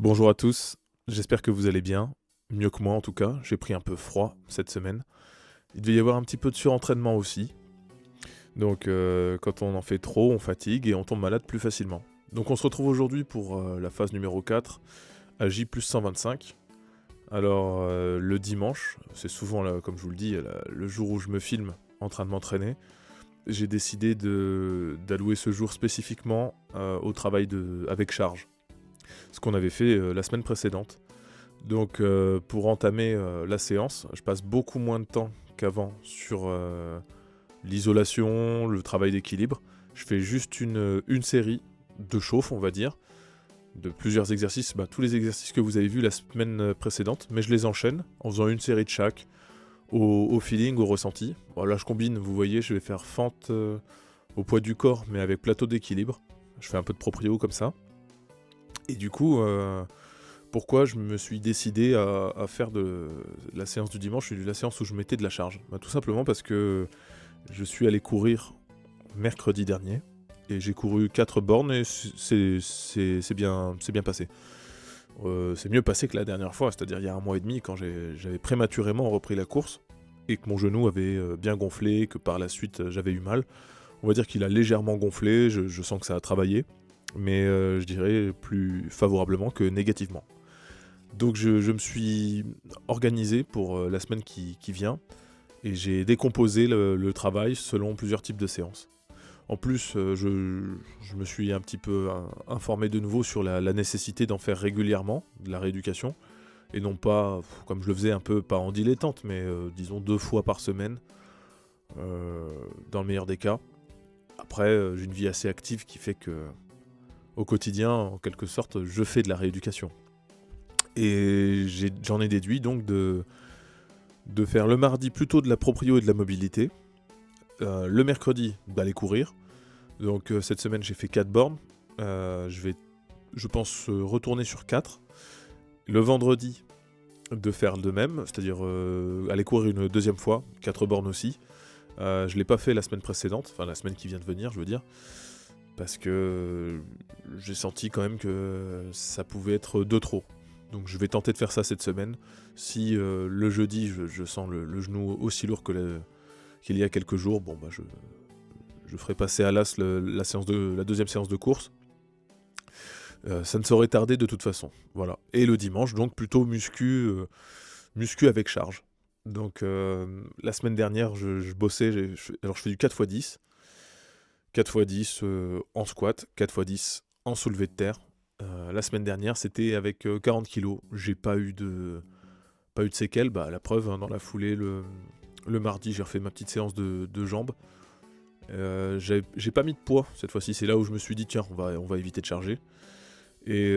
Bonjour à tous, j'espère que vous allez bien, mieux que moi en tout cas, j'ai pris un peu froid cette semaine. Il devait y avoir un petit peu de surentraînement aussi, donc quand on en fait trop, on fatigue et on tombe malade plus facilement. Donc on se retrouve aujourd'hui pour la phase numéro 4, à J plus 125. Alors le dimanche, c'est souvent là, comme je vous le dis, le jour où je me filme en train de m'entraîner, j'ai décidé d'allouer ce jour spécifiquement au travail avec charge, ce qu'on avait fait la semaine précédente. Donc pour entamer la séance, je passe beaucoup moins de temps qu'avant sur l'isolation, le travail d'équilibre. Je fais juste une série de chauffe, on va dire, de plusieurs exercices, tous les exercices que vous avez vus la semaine précédente, mais je les enchaîne en faisant une série de chaque, au feeling, au ressenti. Bon, là je combine, vous voyez, je vais faire fente au poids du corps, mais avec plateau d'équilibre. Je fais un peu de proprio comme ça. Et du coup, pourquoi je me suis décidé à faire de la séance du dimanche la séance où je mettais de la charge? Tout simplement parce que je suis allé courir mercredi dernier et j'ai couru 4 bornes et c'est bien passé. C'est mieux passé que la dernière fois, c'est-à-dire il y a un mois et demi quand j'avais prématurément repris la course et que mon genou avait bien gonflé, que par la suite j'avais eu mal. On va dire qu'il a légèrement gonflé, je sens que ça a travaillé, mais je dirais plus favorablement que négativement. Donc je me suis organisé pour la semaine qui vient et j'ai décomposé le travail selon plusieurs types de séances. En plus, je me suis un petit peu informé de nouveau sur la nécessité d'en faire régulièrement, de la rééducation, et non pas, comme je le faisais un peu, pas en dilettante, mais disons 2 fois par semaine, dans le meilleur des cas. Après, j'ai une vie assez active qui fait que, au quotidien, en quelque sorte, je fais de la rééducation. Et j'en ai déduit donc de faire le mardi plutôt de la proprio et de la mobilité, le mercredi d'aller courir. Donc cette semaine j'ai fait 4 bornes, je vais je pense retourner sur 4. Le vendredi de faire de même, c'est-à-dire aller courir une deuxième fois, 4 bornes aussi. Je ne l'ai pas fait la semaine précédente, enfin la semaine qui vient de venir je veux dire, parce que j'ai senti quand même que ça pouvait être de trop. Donc je vais tenter de faire ça cette semaine. Si le jeudi je sens le genou aussi lourd qu'il y a quelques jours, je ferai passer à l'as la deuxième séance de course. Ça ne saurait tarder de toute façon. Voilà. Et le dimanche, donc plutôt muscu avec charge. Donc la semaine dernière, je bossais, alors je fais du 4x10. 4x10 en squat, 4x10 en soulevé de terre. La semaine dernière, c'était avec 40 kilos. J'ai pas eu de séquelles. La preuve, hein, dans la foulée, le mardi, j'ai refait ma petite séance de jambes. J'ai pas mis de poids cette fois-ci. C'est là où je me suis dit, tiens, on va éviter de charger. Et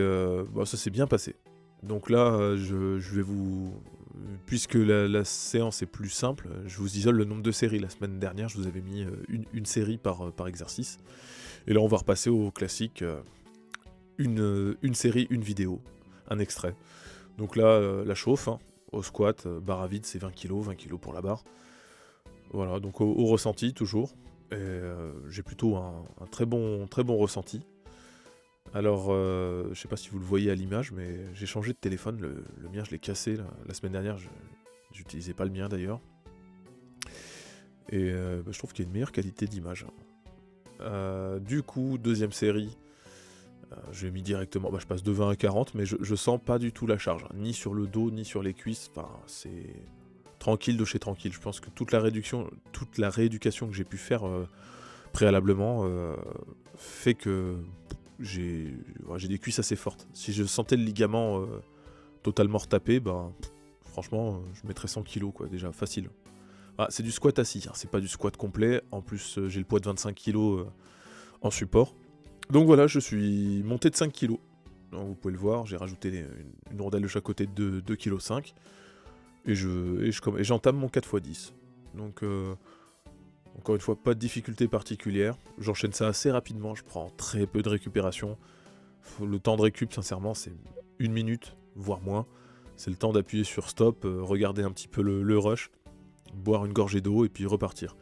ça s'est bien passé. Donc là, je vais vous... Puisque la séance est plus simple, je vous isole le nombre de séries. La semaine dernière, je vous avais mis une série par exercice. Et là, on va repasser au classique, une série, une vidéo, un extrait. Donc là, la chauffe, hein, au squat, barre à vide, c'est 20 kg pour la barre. Voilà, donc au ressenti toujours. Et j'ai plutôt un très bon ressenti. Alors, je sais pas si vous le voyez à l'image, mais j'ai changé de téléphone. Le mien, je l'ai cassé la semaine dernière. J'utilisais pas le mien d'ailleurs. Et je trouve qu'il y a une meilleure qualité d'image. Du coup, deuxième série, je l'ai mis directement. Je passe de 20 à 40, mais je sens pas du tout la charge, hein, ni sur le dos, ni sur les cuisses. Enfin, c'est tranquille de chez tranquille. Je pense que toute la rééducation que j'ai pu faire préalablement fait que j'ai des cuisses assez fortes. Si je sentais le ligament totalement retapé, franchement, je mettrais 100 kilos, quoi, déjà, facile. C'est du squat assis, hein, c'est pas du squat complet. En plus, j'ai le poids de 25 kilos en support. Donc voilà, je suis monté de 5 kilos. Donc, vous pouvez le voir, j'ai rajouté une rondelle de chaque côté de 2,5 kg. Et j'entame mon 4x10. Donc, encore une fois, pas de difficulté particulière. J'enchaîne ça assez rapidement, je prends très peu de récupération. Le temps de récup, sincèrement, c'est 1 minute, voire moins. C'est le temps d'appuyer sur stop, regarder un petit peu le rush, boire une gorgée d'eau et puis repartir.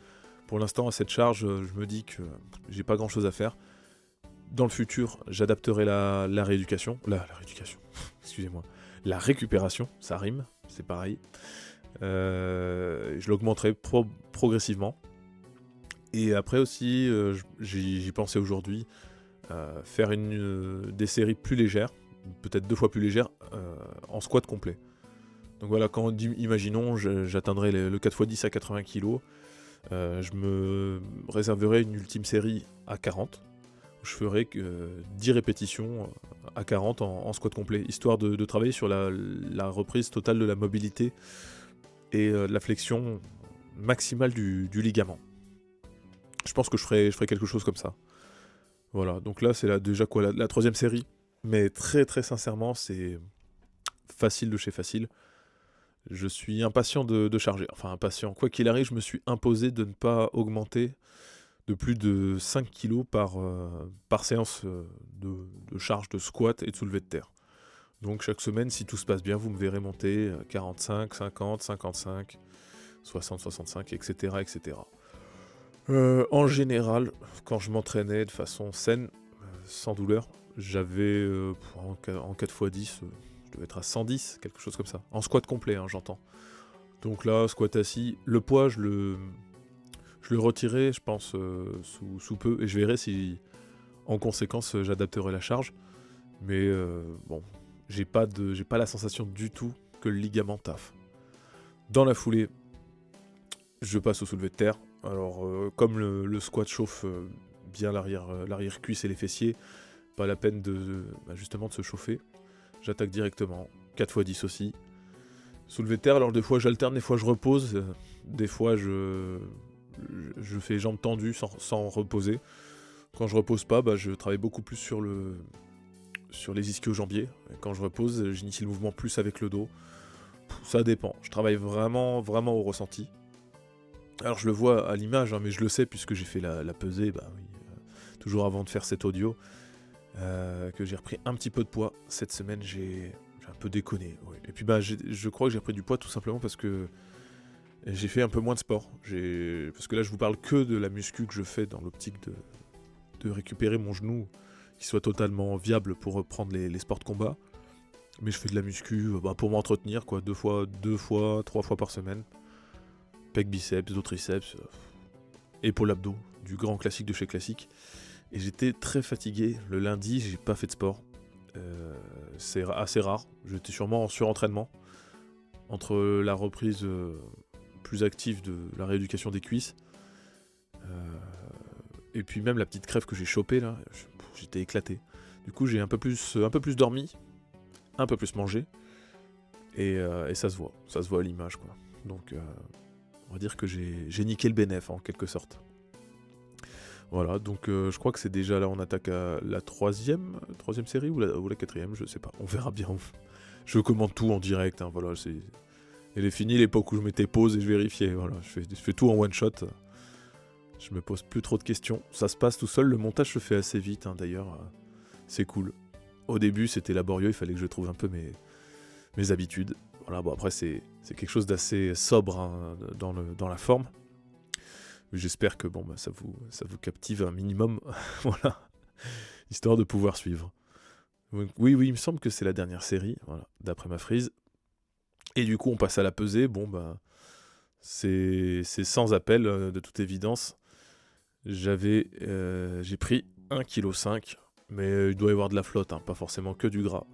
Pour l'instant, à cette charge, je me dis que j'ai pas grand chose à faire. Dans le futur, j'adapterai la rééducation. La rééducation. excusez-moi, la récupération, ça rime, c'est pareil. Je l'augmenterai progressivement. Et après aussi, j'y pensais aujourd'hui, faire des séries plus légères, peut-être 2 fois plus légères, en squat complet. Donc voilà, imaginons, j'atteindrai le 4x10 à 80 kg, je me réserverai une ultime série à 40, où je ferai 10 répétitions à 40 en squat complet, histoire de travailler sur la reprise totale de la mobilité et la flexion maximale du ligament. Je pense que je ferai quelque chose comme ça. Voilà, donc là c'est déjà quoi, la 3e série. Mais très très sincèrement, c'est facile de chez facile. Je suis impatient de charger. Enfin impatient, quoi qu'il arrive, je me suis imposé de ne pas augmenter de plus de 5 kg par séance de charge de squat et de soulevé de terre. Donc chaque semaine, si tout se passe bien, vous me verrez monter 45, 50, 55, 60, 65, etc. etc. En général, quand je m'entraînais de façon saine, sans douleur, j'avais en 4x10, je devais être à 110, quelque chose comme ça. En squat complet, hein, j'entends. Donc là, squat assis, le poids, je le retirerai, je pense, sous peu, et je verrai si, en conséquence, j'adapterai la charge. Mais bon, j'ai pas la sensation du tout que le ligament taffe. Dans la foulée, je passe au soulevé de terre. Alors, comme le squat chauffe bien l'arrière-cuisse et les fessiers, pas la peine justement de se chauffer. J'attaque directement. 4x10 aussi. Soulevé de terre, alors des fois j'alterne, des fois je repose. Des fois je fais jambes tendues sans reposer. Quand je repose pas, je travaille beaucoup plus sur les ischio-jambiers. Quand je repose, j'initie le mouvement plus avec le dos. Ça dépend. Je travaille vraiment, vraiment au ressenti. Alors je le vois à l'image, hein, mais je le sais puisque j'ai fait la pesée, toujours avant de faire cet audio, que j'ai repris un petit peu de poids. Cette semaine, j'ai un peu déconné. Oui. Et puis je crois que j'ai repris du poids tout simplement parce que j'ai fait un peu moins de sport. Parce que là, je vous parle que de la muscu que je fais dans l'optique de récupérer mon genou, qui soit totalement viable pour reprendre les sports de combat. Mais je fais de la muscu pour m'entretenir, quoi, 2 fois, 3 fois par semaine. Pec biceps, dos triceps, épaule abdos, du grand classique de chez classique. Et j'étais très fatigué. Le lundi, j'ai pas fait de sport. C'est assez rare. J'étais sûrement en surentraînement. Entre la reprise plus active de la rééducation des cuisses, et puis même la petite crève que j'ai chopée là, j'étais éclaté. Du coup, j'ai un peu plus dormi, un peu plus mangé, et ça se voit à l'image, quoi. Donc on va dire que j'ai niqué le bénéf en quelque sorte. Voilà, donc je crois que c'est déjà là, on attaque à la troisième série ou la 4e, je sais pas, on verra bien. Je commande tout en direct, hein, voilà, elle est finie l'époque où je mettais pause et je vérifiais, voilà, je fais tout en one shot. Je me pose plus trop de questions, ça se passe tout seul, le montage se fait assez vite, hein, d'ailleurs, c'est cool. Au début c'était laborieux, il fallait que je trouve un peu mes habitudes. Voilà, bon après c'est quelque chose d'assez sobre, hein, dans la forme. J'espère que ça vous captive un minimum, voilà, histoire de pouvoir suivre. Donc, oui, il me semble que c'est la dernière série, voilà, d'après ma frise. Et du coup, on passe à la pesée. C'est sans appel, de toute évidence. J'ai pris 1,5 kg, mais il doit y avoir de la flotte, hein, pas forcément que du gras.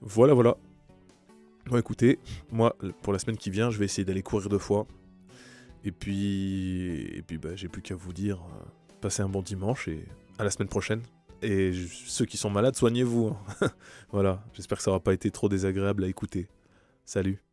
Voilà. Bon, écoutez, moi, pour la semaine qui vient, je vais essayer d'aller courir 2 fois. Et puis j'ai plus qu'à vous dire, passez un bon dimanche et à la semaine prochaine. Et ceux qui sont malades, soignez-vous, hein. Voilà, j'espère que ça n'aura pas été trop désagréable à écouter. Salut.